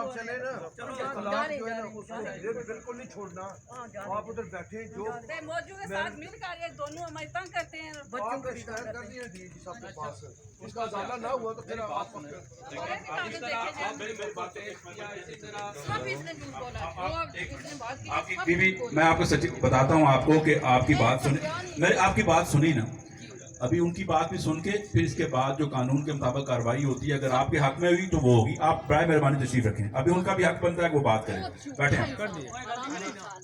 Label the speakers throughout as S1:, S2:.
S1: आप चले ना, तलाक जो है ना उसको बिल्कुल नहीं छोड़ना। आप उधर बैठे जो
S2: मौजूद के साथ मिलकर ये दोनों हमारी तंग करते हैं।
S1: बच्चों को शिकायत कर दी है डीजी साहब के पास, उसका अदाला ना हुआ तो फिर आप
S3: आपकी बीवी, मैं आपको सच बताता हूँ आपको कि आपकी बात सुने, मैंने आपकी बात सुनी ना, अभी उनकी बात भी सुन के फिर इसके बाद जो कानून के मुताबिक कार्रवाई होती है, अगर आपके हक में हुई तो वो होगी। आप बराए मेहरबानी तशरीफ रखें, अभी उनका भी हक बनता है कि वो बात करें। बैठे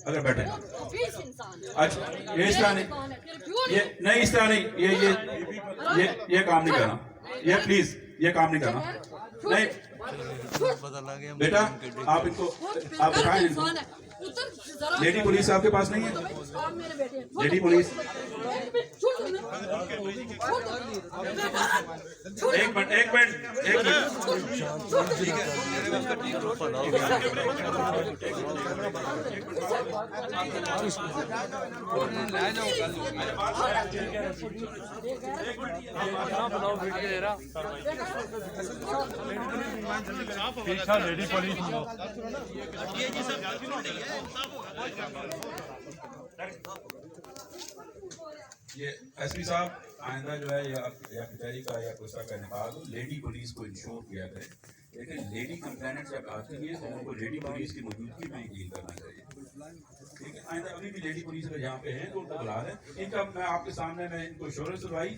S3: अगर बैठे, अच्छा ये इस तरह नहीं, ये नहीं इस तरह नहीं, ये काम नहीं करना, ये प्लीज ये काम नहीं करना। नहीं बेटा, आप इनको आप दिखाएं इनको। लेडी पुलिस आपके पास नहीं है? लेडी पुलिस एक मिनट
S4: लेडी पुलिस
S3: ये एसपी साहब आइंदा जो है या कचहरी का या कुछ का निकाल लेडी पुलिस को इंश्योर किया जाए, लेकिन लेडी कंप्लेनेंट जब आती है तो उनको लेडी पुलिस की मौजूदगी में डील करना चाहिए। ठीक है, आइंदा अभी भी लेडी पुलिस अगर यहाँ पे है तो उनको बुला लें। इनका मैं आपके सामने मैं इनको इंश्योरेंस दिलवाई,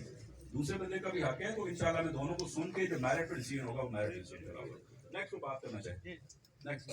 S3: दूसरे बंदे का भी हक है, तो इंशाल्लाह मैं दोनों को सुन के जो मैरिट पर डिसीजन होगा वो मैरिट डिसीजन होगा। नेक्स्ट को बात करना चाहिए। नेक्स्ट